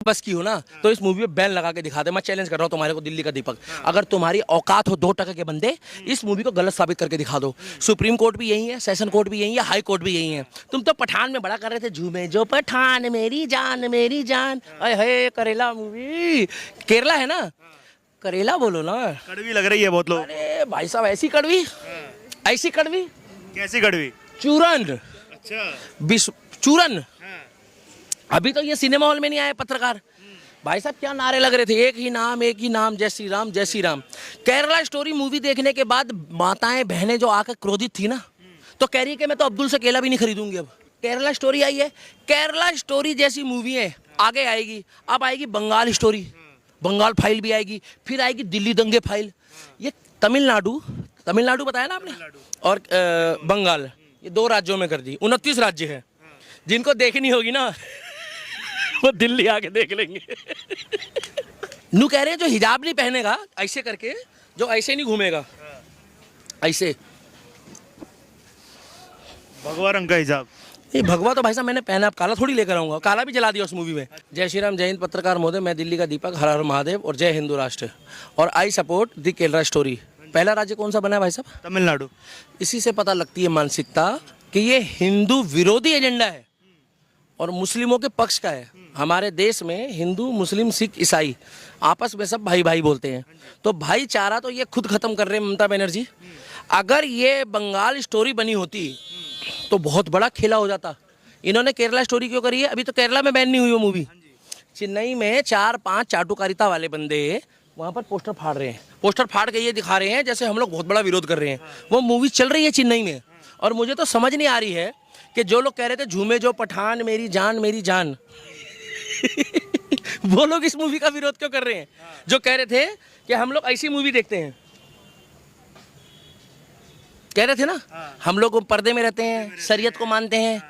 बस की हो ना तो इस मूवी में बैन लगा के दिखा दे। मैं चैलेंज कर रहा हूँ तुम्हारे को, दिल्ली का दीपक, अगर तुम्हारी औकात हो 2% के बंदे, इस मूवी को गलत साबित करके दिखा दो। सुप्रीम कोर्ट भी यही है, सेशन कोर्ट भी यही है, हाई कोर्ट भी यही है। तुम तो पठान में बड़ा कर रहे थे, झूमे जो पठान मेरी जान मेरी जान। अरे करेला मूवी, केरला है ना, करेला बोलो ना। कड़वी लग रही है बहुत लोग। अरे भाई साहब ऐसी कड़वी, ऐसी कड़वी, कैसी कड़वी? चूरन, अच्छा। चूरन। अभी तो ये सिनेमा हॉल में नहीं आए पत्रकार, भाई साहब क्या नारे लग रहे थे, एक ही नाम, जय श्री राम जय श्री राम। केरला स्टोरी मूवी देखने के बाद माताएं बहनें जो आकर क्रोधित थी ना, तो कह रही है कि मैं तो अब्दुल से केला भी नहीं खरीदूंगी। अब केरला स्टोरी आई है, केरला स्टोरी जैसी मूवी है आगे आएगी। अब आएगी बंगाल स्टोरी, बंगाल फाइल भी आएगी, फिर आएगी दिल्ली दंगे फाइल। ये तमिलनाडु बताया ना आपने, और बंगाल, ये 2 राज्यों में कर दी। 29 राज्य है, जिनको देखनी होगी ना वो दिल्ली आके देख लेंगे। नू कह रहे हैं जो हिजाब नहीं पहनेगा ऐसे करके, जो ऐसे नहीं घूमेगा ऐसे, भगवा रंग का हिजाब। ये भगवा तो भाई साहब मैंने पहना, अब काला थोड़ी लेकर आऊंगा, काला भी जला दिया उस मूवी में। जय श्री राम, जय हिंद पत्रकार महोदय, मैं दिल्ली का दीपक, हर हर महादेव और जय हिंदू राष्ट्र, और I support the Kerala story. पहला राज्य कौन सा बना है भाई साहब? तमिलनाडु। इसी से पता लगती है मानसिकता कि ये हिंदू विरोधी एजेंडा है और मुस्लिमों के पक्ष का है। हमारे देश में हिंदू मुस्लिम सिख ईसाई आपस में सब भाई भाई बोलते हैं, तो भाईचारा तो ये खुद खत्म कर रहे हैं ममता बनर्जी। अगर ये बंगाल स्टोरी बनी होती तो बहुत बड़ा खेला हो जाता। इन्होंने केरला स्टोरी क्यों करी है? अभी तो केरला में बैन नहीं हुई वो मूवी, चेन्नई में 4-5 चाटुकारिता वाले बंदे वहाँ पर पोस्टर फाड़ रहे हैं, पोस्टर फाड़ के ये दिखा रहे हैं जैसे हम लोग बहुत बड़ा विरोध कर रहे हैं। वो मूवी चल रही है चेन्नई में, और मुझे तो समझ नहीं आ रही है कि जो लोग कह रहे थे झूमे जो पठान मेरी जान वो लोग इस मूवी का विरोध क्यों कर रहे हैं? जो कह रहे थे कि हम लोग ऐसी मूवी देखते हैं, कह रहे थे ना, हम लोग पर्दे में रहते हैं, शरीयत को मानते हैं।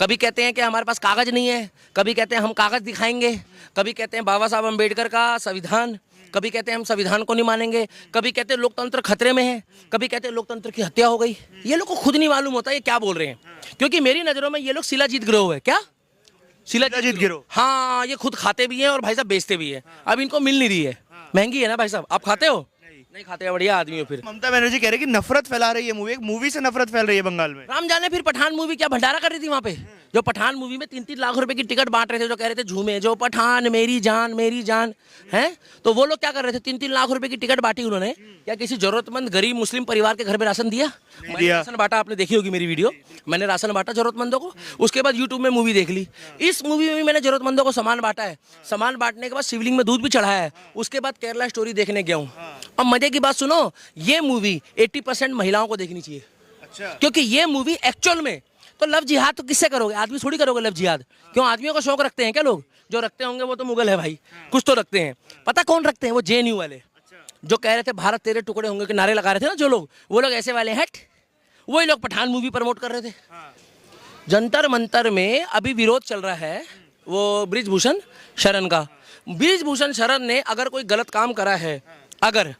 कभी कहते हैं कि हमारे पास कागज नहीं है, कभी कहते हैं हम कागज दिखाएंगे, कभी कहते हैं बाबा साहब अम्बेडकर का संविधान, कभी कहते हैं हम संविधान को नहीं मानेंगे, कभी कहते हैं लोकतंत्र खतरे में है, कभी कहते हैं लोकतंत्र की हत्या हो गई। ये लोग को खुद नहीं मालूम होता ये क्या बोल रहे हैं, क्योंकि मेरी नज़रों में ये लोग शिलाजीत गिरोह है। क्या शिलाजीत गिरोह? हाँ, ये खुद खाते भी हैं और भाई साहब बेचते भी है। अब इनको मिल नहीं रही है, महंगी है ना भाई साहब। आप खाते हो? नहीं खाते, बढ़िया आदमी हो फिर। ममता बनर्जी कह रही है कि नफरत फैला रही है मूवी, एक मूवी से नफरत फैल रही है बंगाल में। राम जाने फिर पठान मूवी क्या भंडारा कर रही थी वहाँ पे। जो पठान मूवी में 3-3 लाख रुपए की टिकट बांट रहे थे, जो कह रहे थे झूमे जो पठान मेरी जान है, तो वो लोग क्या कर रहे थे? 3-3 लाख रुपए की टिकट बांटी उन्होंने। क्या किसी जरूरतमंद गरीब मुस्लिम परिवार के घर में राशन दिया? मैंने राशन बांटा, आपने देखी होगी मेरी वीडियो, मैंने राशन बांटा जरूरतमंदों को। उसके बाद यूट्यूब में मूवी देख ली, इस मूवी में भी मैंने जरूरतमंदों को सामान बांटा है। सामान बांटने के बाद शिवलिंग में दूध भी चढ़ाया है। उसके बाद केरला स्टोरी देखने गया हूँ। अब मजे की बात सुनो, ये मूवी 80% महिलाओं को देखनी चाहिए। अच्छा। क्योंकि ये मूवी एक्चुअल में तो लव जिहाद तो किससे करोगे? आदमी थोड़ी करोगे लव जिहाद। क्यों, आदमियों का शौक रखते हैं क्या लोग? जो रखते होंगे वो तो मुगल है भाई, कुछ तो रखते हैं। पता कौन रखते हैं? वो JNU वाले, जो कह रहे थे भारत तेरे टुकड़े होंगे के नारे लगा रहे थे ना जो लोग, वो लोग ऐसे वाले हट, वही लोग पठान मूवी प्रमोट कर रहे थे। जंतर मंतर में अभी विरोध चल रहा है वो बृजभूषण शरण का। बृजभूषण शरण ने अगर कोई गलत काम करा है अगर,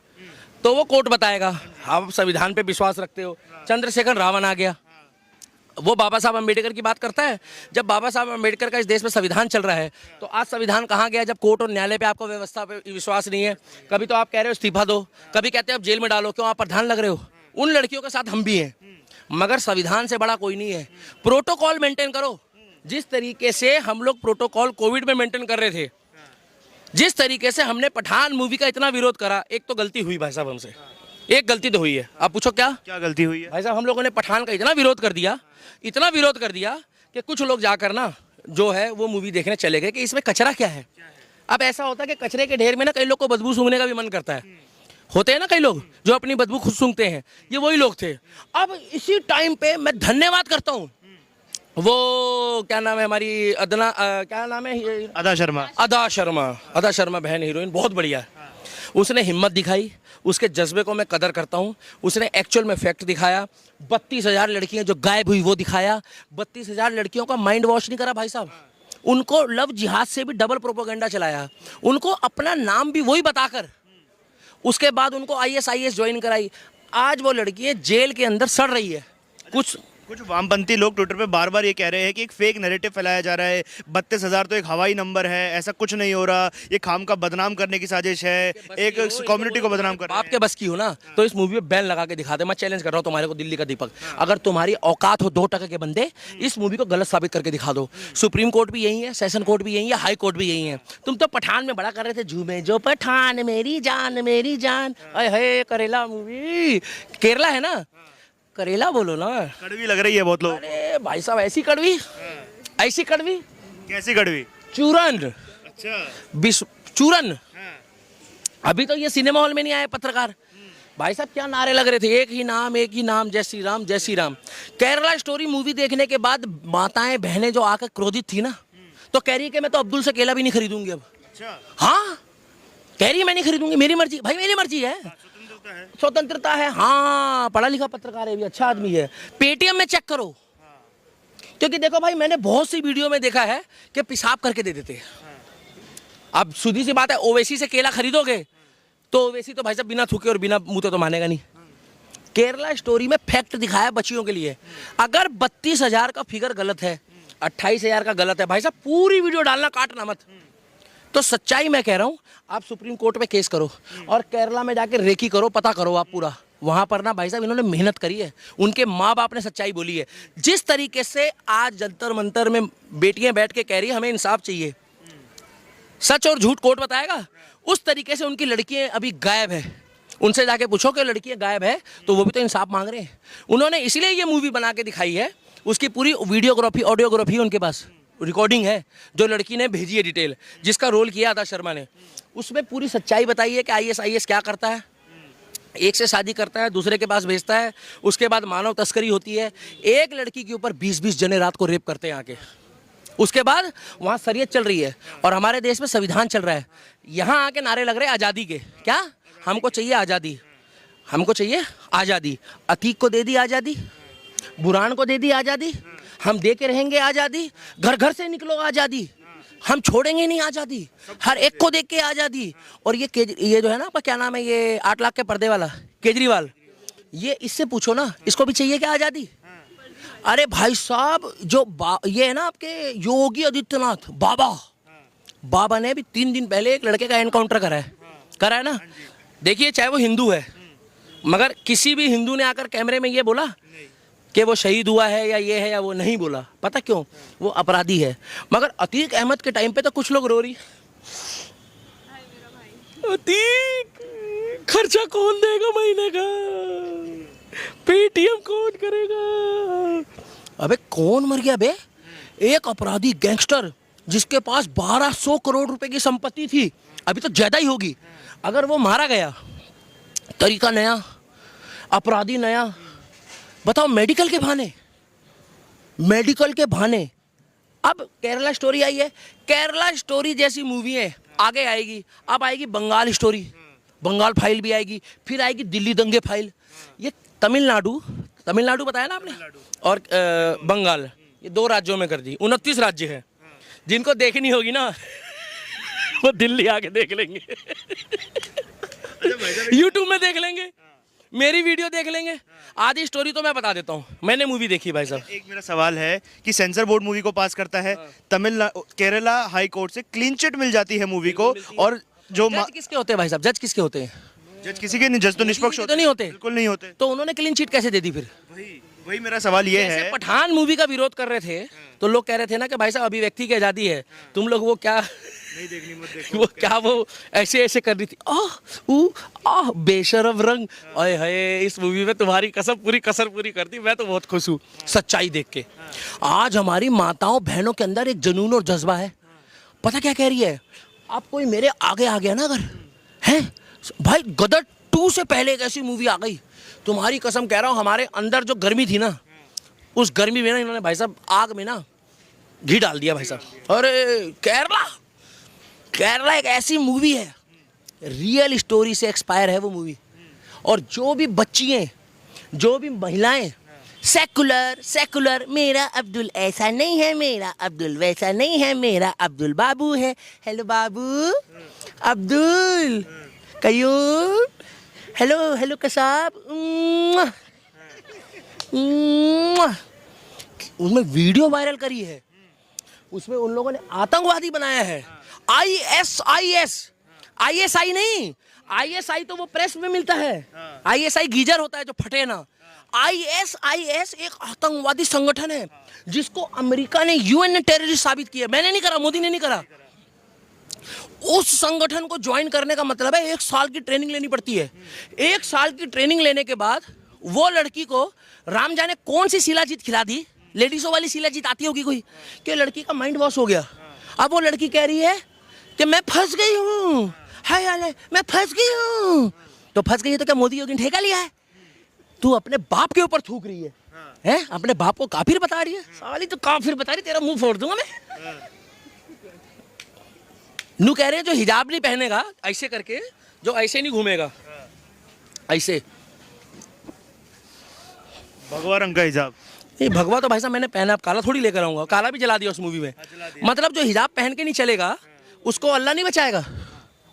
तो वो कोर्ट बताएगा। आप संविधान पे विश्वास रखते हो। चंद्रशेखर रावण आ गया, वो बाबा साहब अम्बेडकर की बात करता है। जब बाबा साहब अम्बेडकर का इस देश में संविधान चल रहा है, तो आज संविधान कहाँ गया? जब कोर्ट और न्यायालय पे आपको व्यवस्था पे विश्वास नहीं है। कभी तो आप कह रहे हो इस्तीफा दो, कभी कहते हो आप जेल में डालो, क्यों? आप प्रधान लग रहे हो। उन लड़कियों के साथ हम भी हैं, मगर संविधान से बड़ा कोई नहीं है। प्रोटोकॉल मेंटेन करो, जिस तरीके से हम लोग प्रोटोकॉल कोविड में मेंटेन कर रहे थे, जिस तरीके से हमने पठान मूवी का इतना विरोध करा। एक तो गलती हुई भाई साहब हमसे, एक गलती तो हुई है। आप पूछो क्या गलती हुई है? भाई साहब हम लोगों ने पठान का इतना विरोध कर दिया कि कुछ लोग जाकर ना जो है वो मूवी देखने चले गए कि इसमें कचरा क्या है। अब ऐसा होता है कि कचरे के ढेर में ना कई लोग को बदबू सूंघने का भी मन करता है। होते हैं ना कई लोग जो अपनी बदबू खुद सूंघते हैं, ये वही लोग थे। अब इसी टाइम पे मैं धन्यवाद करता हूँ, वो क्या नाम है हमारी क्या नाम है? अदा शर्मा बहन हीरोइन, बहुत बढ़िया। उसने हिम्मत दिखाई, उसके जज्बे को मैं कदर करता हूँ। उसने एक्चुअल में फैक्ट दिखाया। 32,000 लड़कियां जो गायब हुई वो दिखाया। 32,000 लड़कियों का माइंड वॉश नहीं करा भाई साहब, उनको लव जिहाद से भी डबल प्रोपोगेंडा चलाया। उनको अपना नाम भी वही बताकर, उसके बाद उनको ISIS ज्वाइन कराई। आज वो लड़की जेल के अंदर सड़ रही है। कुछ कुछ वामपंथी लोग ट्विटर पे बार बार ये कह रहे हैं कि एक फेक नैरेटिव फैलाया जा रहा है, 32,000 तो एक हवाई नंबर है, ऐसा कुछ नहीं हो रहा, ये खाम का बदनाम करने की साजिश है, एक कम्युनिटी को बदनाम कर रहे आपके बस की हो ना तो इस मूवी में बैन लगा के दिखा दे। मैं चैलेंज कर रहा हूँ तुम्हारे को, दिल्ली का दीपक, अगर तुम्हारी औकात हो 2% के बंदे, इस मूवी को गलत साबित करके दिखा दो। सुप्रीम कोर्ट भी यही है, सेशन कोर्ट भी यही है, हाई कोर्ट भी यही है। तुम तो पठान में बड़ा कर रहे थे, झूमे जो पठान मेरी जान मेरी जान, अरे करेला मूवी, केरला है ना, करेला बोलो ना। कड़वी लग रही है बहुत लोग। अरे भाई साहब ऐसी कड़वी, ऐसी कड़वी, कैसी कड़वी? चूरन, अच्छा, चूरन। अभी तो ये सिनेमा हॉल में नहीं आए पत्रकार, भाई साहब क्या नारे लग रहे थे, एक ही नाम जय श्री राम जय श्री राम। केरला स्टोरी मूवी देखने के बाद माताएं बहनें जो आकर क्रोधित थी ना, तो कह रही है कि मैं तो अब्दुल से केला भी नहीं खरीदूंगी अब। अच्छा, हाँ कह रही है मैं नहीं खरीदूंगी, मेरी मर्जी, भाई मेरी मर्जी है, स्वतंत्रता है। हाँ पढ़ा लिखा पत्रकार है भी, अच्छा आदमी है। पेटीएम में चेक करो, क्योंकि देखो भाई मैंने बहुत सी वीडियो में देखा है कि पेशाब करके दे देते हैं। अब सीधी सी बात है, ओवैसी से केला खरीदोगे तो ओवैसी तो भाई साहब बिना थूके और बिना मुंह तो मानेगा नहीं। केरला स्टोरी में फैक्ट दिखाया बच्चियों के लिए। अगर 32,000 का फिगर गलत है, 28,000 का गलत है, भाई साहब पूरी वीडियो डालना, काटना मत। तो सच्चाई मैं कह रहा हूँ, आप सुप्रीम कोर्ट में केस करो और केरला में जाके रेकी करो, पता करो आप पूरा। वहां पर ना भाई साहब इन्होंने मेहनत करी है, उनके माँ बाप ने सच्चाई बोली है। जिस तरीके से आज जंतर मंतर में बेटियां बैठ के कह रही है हमें इंसाफ चाहिए, सच और झूठ कोर्ट बताएगा, उस तरीके से उनकी लड़कियां अभी गायब है। उनसे जाके पूछो कि लड़कियां गायब है तो वो भी तो इंसाफ मांग रहे हैं। उन्होंने इसलिए ये मूवी बना के दिखाई है, उसकी पूरी वीडियोग्राफी ऑडियोग्राफी उनके पास रिकॉर्डिंग है, जो लड़की ने भेजी है डिटेल, जिसका रोल किया था शर्मा ने, उसमें पूरी सच्चाई बताई है कि आईएस क्या करता है। एक से शादी करता है, दूसरे के पास भेजता है, उसके बाद मानव तस्करी होती है। एक लड़की के ऊपर 20-20 जने रात को रेप करते हैं आके। उसके बाद वहाँ शरीयत चल रही है और हमारे देश में संविधान चल रहा है। यहाँ आके नारे लग रहे हैं आज़ादी के, क्या हमको चाहिए आज़ादी, हमको चाहिए आज़ादी। अतीक को दे दी आज़ादी, बुरान को दे दी आज़ादी, हम दे के रहेंगे आज़ादी। घर घर से निकलो आज़ादी, हम छोड़ेंगे नहीं आज़ादी, हर एक को देख के आज़ादी। और ये जो है ना आपका क्या नाम है, ये 8 लाख के पर्दे वाला केजरीवाल, ये इससे पूछो ना, इसको भी चाहिए क्या आज़ादी? अरे भाई साहब जो ये है ना आपके योगी आदित्यनाथ बाबा ने भी 3 दिन पहले एक लड़के का एनकाउंटर करा है ना। देखिए चाहे वो हिंदू है, मगर किसी भी हिंदू ने आकर कैमरे में ये बोला कि वो शहीद हुआ है या ये है या वो, नहीं बोला। पता क्यों? वो अपराधी है। मगर अतीक अहमद के टाइम पे तो कुछ लोग रो रही, अतीक खर्चा कौन देगा महीने का, पेटीएम कौन करेगा? अबे कौन मर गया बे? एक अपराधी गैंगस्टर जिसके पास 1200 करोड़ रुपए की संपत्ति थी, अभी तो ज्यादा ही होगी, अगर वो मारा गया, तरीका नया, अपराधी नया। बताओ मेडिकल के बहाने। अब केरला स्टोरी आई है, केरला स्टोरी जैसी मूवी है आगे आएगी। अब आएगी बंगाल स्टोरी, बंगाल फाइल भी आएगी, फिर आएगी दिल्ली दंगे फाइल। ये तमिलनाडु बताया ना आपने, और बंगाल, ये 2 राज्यों में कर दी। 29 राज्य है, जिनको देखनी होगी ना वो दिल्ली आके देख लेंगे, यूट्यूब में देख लेंगे, मेरी वीडियो देख लेंगे। आधी स्टोरी तो मैं बता देता हूँ, मैंने मूवी देखी भाई साहब। एक मेरा सवाल है कि सेंसर बोर्ड मूवी को पास करता है, केरला हाई कोर्ट से क्लीन चिट मिल जाती है मूवी को, और जो जज किसके होते हैं भाई साहब? जज किसके होते हैं? जज किसी के नहीं, जज तो निष्पक्ष तो नहीं होते, बिल्कुल नहीं होते। तो उन्होंने क्लीन चिट कैसे दे दी फिर? वही मेरा सवाल ये है। पठान मूवी का विरोध कर रहे थे तो लोग कह रहे थे ना कि भाई साहब अभिव्यक्ति की आजादी है, तुम लोग वो क्या नहीं देखनी मत देखो, वो क्या वो ऐसे कर रही थी, बेशरम रंग, ओए हाय इस मूवी में तुम्हारी कसर पूरी कर दी। मैं तो बहुत खुश हूँ सच्चाई देख के। आज हमारी माताओं बहनों के अंदर एक जुनून और जज्बा है। पता क्या कह रही है? आप कोई मेरे आगे आ गया ना अगर है भाई, गदर 2 से पहले एक ऐसी मूवी आ गई, तुम्हारी कसम कह रहा हूँ, हमारे अंदर जो गर्मी थी ना, उस गर्मी में ना इन्होंने भाई साहब आग में ना घी डाल दिया भाई साहब। अरे केरला एक ऐसी मूवी है, रियल स्टोरी से एक्सपायर है वो मूवी। और जो भी बच्चियाँ, जो भी महिलाएं सेकुलर, मेरा अब्दुल ऐसा नहीं है, मेरा अब्दुल वैसा नहीं है, मेरा अब्दुल बाबू है। हेलो बाबू, अब्दुल कयूम, हेलो कसाब, उसमें वीडियो वायरल करी है, उसमें उन लोगों ने आतंकवादी बनाया है। ISI नहीं, ISI तो वो प्रेस में मिलता है, ISI गीजर होता है जो फटे ना। ISIS एक आतंकवादी संगठन है जिसको अमेरिका ने, UN ने टेररिस्ट साबित किया। मैंने नहीं करा, मोदी ने नहीं करा। उस संगठन को ज्वाइन करने का मतलब है 1 साल की ट्रेनिंग लेनी पड़ती है। 1 साल की ट्रेनिंग लेने के बाद वो लड़की को राम जाने कौन सी शिलाजीत खिला दी, लेडीजों वाली शिलाजीत आती होगी कोई, कि लड़की का माइंड वॉश हो गया। अब वो लड़की कह रही है कि मैं फंस गई हूँ, हाय हाय मैं फंस गई हूँ। तो फंस गई है तो क्या मोदी योगी ने ठेका लिया है? तू अपने बाप के ऊपर थूक रही है, हैं? अपने बाप को काफिर बता रही है। साली तो काफिर बता रही, तेरा मुंह फोड़ दूंगा मैं। नू कह रहे हैं जो हिजाब नहीं पहनेगा ऐसे करके, जो ऐसे नहीं घूमेगा ऐसे, भगवा रंग का हिजाब। ये भगवा तो भाई साहब मैंने पहना, अब काला थोड़ी लेकर आऊंगा। काला भी जला दिया उस मूवी में। मतलब जो हिजाब पहन के नहीं चलेगा उसको अल्लाह नहीं बचाएगा,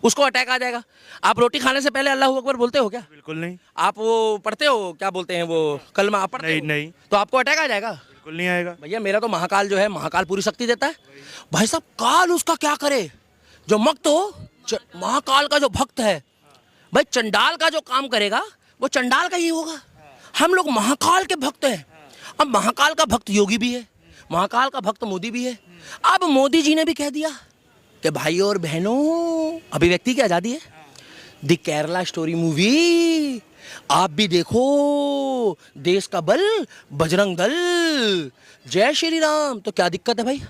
उसको अटैक आ जाएगा। आप रोटी खाने से पहले अल्लाह अकबर बोलते हो क्या? बिल्कुल नहीं। आप वो पढ़ते हो, क्या बोलते हैं वो कलमा, आप पढ़ते हो? नहीं। तो आपको अटैक आ जाएगा? बिल्कुल नहीं आएगा भैया। मेरा तो महाकाल जो है, महाकाल पूरी शक्ति देता है भाई साहब। काल उसका क्या करे, जो मक्त हो, महाकाल का जो भक्त है भाई, चंडाल का जो काम करेगा वो चंडाल का ही होगा। हम लोग महाकाल के भक्त हैं। अब महाकाल का भक्त योगी भी है, महाकाल का भक्त मोदी भी है। अब मोदी जी ने भी कह दिया कि भाई और बहनों, अभिव्यक्ति की आजादी है। द केरला स्टोरी मूवी आप भी देखो, देश का बल, बजरंग दल, जय श्री राम। तो क्या दिक्कत है भाई?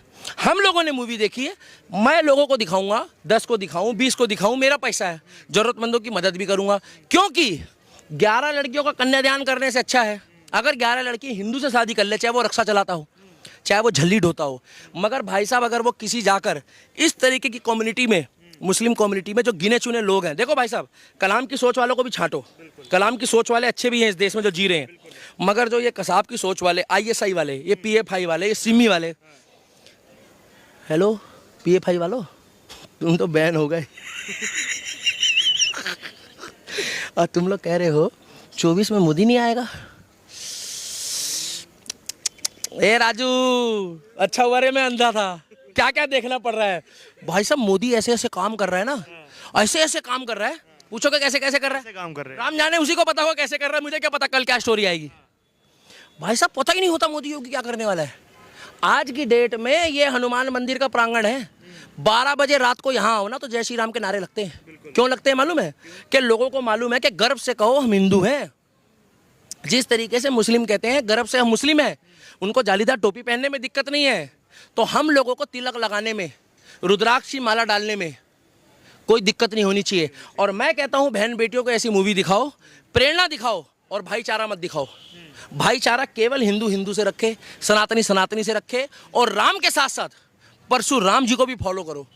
हम लोगों ने मूवी देखी है, मैं लोगों को दिखाऊंगा, 10 को दिखाऊं, 20 को दिखाऊं, मेरा पैसा है, जरूरतमंदों की मदद भी करूंगा। क्योंकि 11 लड़कियों का कन्यादान करने से अच्छा है अगर 11 लड़की हिंदू से शादी कर ले, चाहे वो रक्षा चलाता हो, चाहे वो झल्ली ढोता हो। मगर भाई साहब अगर वो किसी जाकर इस तरीके की कम्युनिटी में, मुस्लिम कम्युनिटी में जो गिने चुने लोग हैं, देखो भाई साहब कलाम की सोच वालों को भी छांटो, कलाम की सोच वाले अच्छे भी हैं इस देश में जो जी रहे हैं, मगर जो ये कसाब की सोच वाले, ISI वाले, ये PFI वाले, ये सिमी वाले, हेलो PFI वालों, तुम तो बैन हो गए। और तुम लोग कह रहे हो 24 में मोदी नहीं आएगा। ए राजू, अच्छा हुआ रे मैं अंधा था, क्या क्या देखना पड़ रहा है भाई साहब। मोदी ऐसे ऐसे काम कर रहा है ना, ऐसे ऐसे काम कर रहा है, पूछोगे कैसे कैसे कर रहा है? काम कर रहे हैं। राम जाने उसी को पता होगा कैसे कर रहा है, मुझे क्या पता कल क्या स्टोरी आएगी। भाई साहब पता ही नहीं होता मोदी योगी क्या करने वाला है। आज की डेट में ये हनुमान मंदिर का प्रांगण है, 12 बजे रात को यहाँ आओ ना तो जय श्री राम के नारे लगते हैं। क्यों लगते हैं मालूम है? कि लोगों को मालूम है कि गर्व से कहो हम हिंदू हैं। जिस तरीके से मुस्लिम कहते हैं गर्व से हम मुस्लिम हैं, उनको जालीदार टोपी पहनने में दिक्कत नहीं है, तो हम लोगों को तिलक लगाने में, रुद्राक्ष की माला डालने में कोई दिक्कत नहीं होनी चाहिए। और मैं कहता हूं बहन बेटियों को ऐसी मूवी दिखाओ, प्रेरणा दिखाओ और भाईचारा मत दिखाओ। भाईचारा केवल हिंदू हिंदू से रखे, सनातनी सनातनी से रखे, और राम के साथ साथ परशुराम जी को भी फॉलो करो।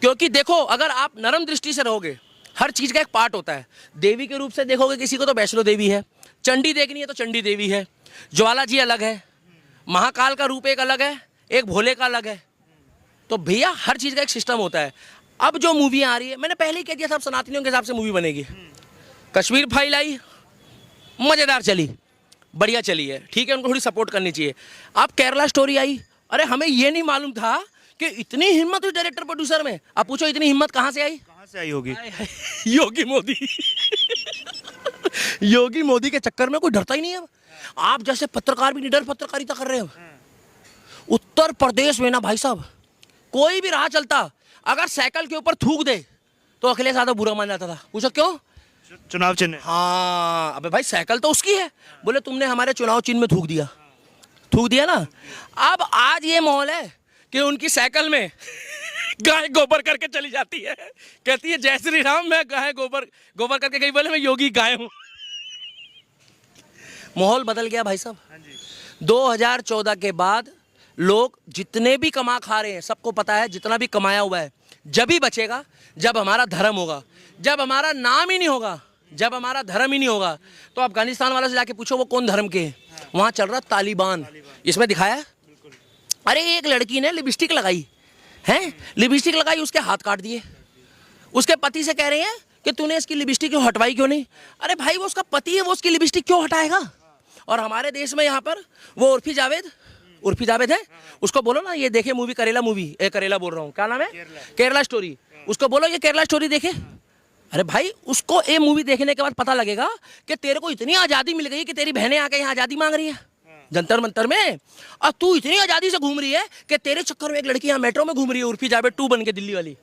क्योंकि देखो अगर आप नरम दृष्टि से रहोगे, हर चीज का एक पार्ट होता है। देवी के रूप से देखोगे किसी को तो वैष्णो देवी है, चंडी देखनी है तो चंडी देवी है, ज्वाला जी अलग है, महाकाल का रूप एक अलग है, एक भोले का अलग है। तो भैया हर चीज का एक सिस्टम होता है। अब जो मूवी आ रही है, मैंने पहले ही कह दिया था सनातनियों के हिसाब से मूवी बनेगी। कश्मीर फाइल आई, मजेदार चली, बढ़िया चली है, ठीक है, उनको थोड़ी सपोर्ट करनी चाहिए। अब केरला स्टोरी आई, अरे हमें ये नहीं मालूम था कि इतनी हिम्मत हुई डायरेक्टर प्रोड्यूसर में। अब पूछो इतनी हिम्मत कहाँ से आई? कहाँ से आई होगी? योगी मोदी। योगी मोदी के चक्कर में कोई डरता ही नहीं है। आप जैसे पत्रकार भी निडर पत्रकारिता कर रहे हो। उत्तर प्रदेश में ना भाई साहब, कोई भी राह चलता अगर साइकिल के ऊपर थूक दे तो अखिलेश यादव बुरा मान जाता था। पूछो क्यों? चुनाव चिन्ह। हाँ, अबे भाई साइकिल तो उसकी है, बोले तुमने हमारे चुनाव चिन्ह में थूक दिया ना। अब आज ये माहौल है कि उनकी साइकिल में गाय गोबर करके चली जाती है, कहती है जय श्री राम, मैं गाय गोबर करके गई, बोले मैं योगी गाय हूं। माहौल बदल गया भाई साहब। 2014 के बाद लोग जितने भी कमा खा रहे हैं, सबको पता है जितना भी कमाया हुआ है जब ही बचेगा जब हमारा धर्म होगा, जब हमारा नाम ही नहीं होगा, जब हमारा धर्म ही नहीं होगा। तो अफगानिस्तान वालों से जाके पूछो वो कौन धर्म के हैं, वहां चल रहा तालिबान। इसमें दिखाया है, अरे एक लड़की ने लिपस्टिक लगाई है, लिपस्टिक लगाई, उसके हाथ काट दिए। उसके पति से कह रहे हैं कि तूने इसकी लिपस्टिक क्यों हटवाई, क्यों नहीं? अरे भाई वो उसका पति है, वो उसकी लिपस्टिक क्यों हटाएगा? और हमारे देश में यहाँ पर वो उर्फी जावेद, उर्फी जावेद है, उसको बोलो ना ये देखे मूवी करेला मूवी, करेला बोल रहा हूँ, क्या नाम है, केरला स्टोरी, उसको बोलो ये केरला स्टोरी देखे। अरे भाई उसको ये मूवी देखने के बाद पता लगेगा कि तेरे को इतनी आज़ादी मिल गई कि तेरी बहनें आके यहाँ आज़ादी मांग रही है जंतर मंतर में, और तू इतनी आज़ादी से घूम रही है कि तेरे चक्कर में एक लड़की यहाँ मेट्रो में घूम रही है, उर्फी जावेद 2 बन के, दिल्ली वाली।